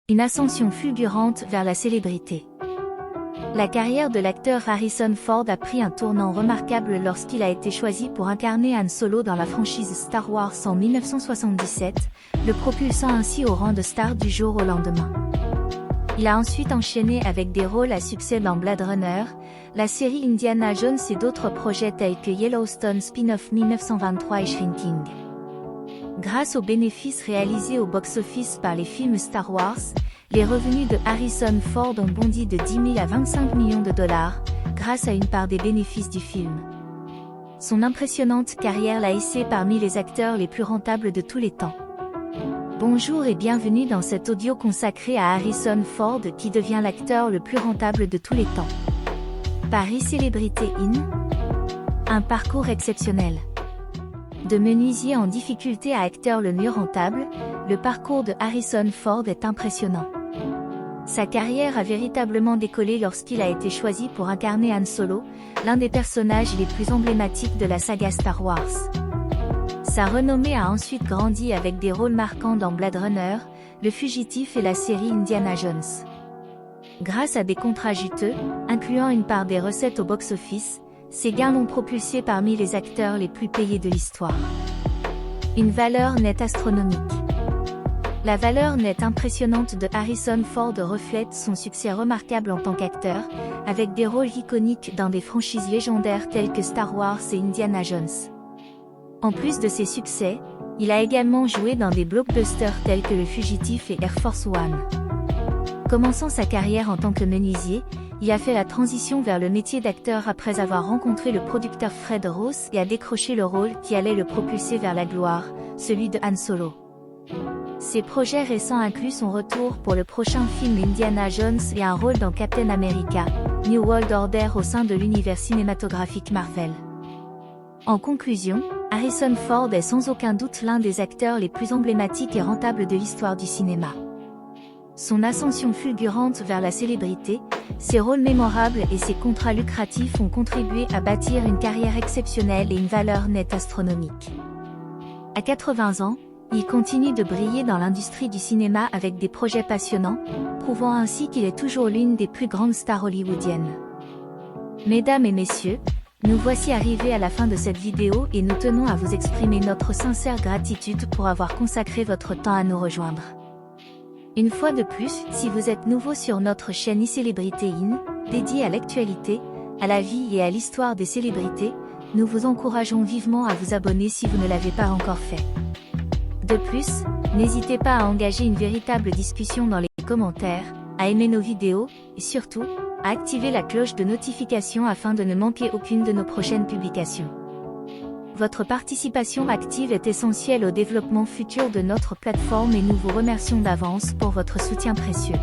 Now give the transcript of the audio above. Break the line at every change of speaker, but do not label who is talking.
Une ascension fulgurante vers la célébrité. La carrière de l'acteur Harrison Ford a pris un tournant remarquable lorsqu'il a été choisi pour incarner Han Solo dans la franchise Star Wars en 1977, le propulsant ainsi au rang de star du jour au lendemain. Il a ensuite enchaîné avec des rôles à succès dans Blade Runner, la série Indiana Jones et d'autres projets tels que Yellowstone spin-off 1923 et Shrinking. Grâce aux bénéfices réalisés au box-office par les films Star Wars, les revenus de Harrison Ford ont bondi de 10 000 à 25 millions de dollars, grâce à une part des bénéfices du film. Son impressionnante carrière l'a hissé parmi les acteurs les plus rentables de tous les temps. Bonjour et bienvenue dans cet audio consacré à Harrison Ford qui devient l'acteur le plus rentable de tous les temps. Paris Célébrité In. Un parcours exceptionnel. De menuisier en difficulté à acteur le mieux rentable, le parcours de Harrison Ford est impressionnant. Sa carrière a véritablement décollé lorsqu'il a été choisi pour incarner Han Solo, l'un des personnages les plus emblématiques de la saga Star Wars. Sa renommée a ensuite grandi avec des rôles marquants dans Blade Runner, Le Fugitif et la série Indiana Jones. Grâce à des contrats juteux, incluant une part des recettes au box-office, ses gains l'ont propulsé parmi les acteurs les plus payés de l'histoire. Une valeur nette astronomique. La valeur nette impressionnante de Harrison Ford reflète son succès remarquable en tant qu'acteur, avec des rôles iconiques dans des franchises légendaires telles que Star Wars et Indiana Jones. En plus de ses succès, il a également joué dans des blockbusters tels que Le Fugitif et Air Force One. Commençant sa carrière en tant que menuisier, il a fait la transition vers le métier d'acteur après avoir rencontré le producteur Fred Ross et a décroché le rôle qui allait le propulser vers la gloire, celui de Han Solo. Ses projets récents incluent son retour pour le prochain film Indiana Jones et un rôle dans Captain America, New World Order au sein de l'univers cinématographique Marvel. En conclusion, Harrison Ford est sans aucun doute l'un des acteurs les plus emblématiques et rentables de l'histoire du cinéma. Son ascension fulgurante vers la célébrité, ses rôles mémorables et ses contrats lucratifs ont contribué à bâtir une carrière exceptionnelle et une valeur nette astronomique. À 80 ans, il continue de briller dans l'industrie du cinéma avec des projets passionnants, prouvant ainsi qu'il est toujours l'une des plus grandes stars hollywoodiennes. Mesdames et messieurs, nous voici arrivés à la fin de cette vidéo et nous tenons à vous exprimer notre sincère gratitude pour avoir consacré votre temps à nous rejoindre. Une fois de plus, si vous êtes nouveau sur notre chaîne iCélébrité In, dédiée à l'actualité, à la vie et à l'histoire des célébrités, nous vous encourageons vivement à vous abonner si vous ne l'avez pas encore fait. De plus, n'hésitez pas à engager une véritable discussion dans les commentaires, à aimer nos vidéos, et surtout, à activer la cloche de notification afin de ne manquer aucune de nos prochaines publications. Votre participation active est essentielle au développement futur de notre plateforme et nous vous remercions d'avance pour votre soutien précieux.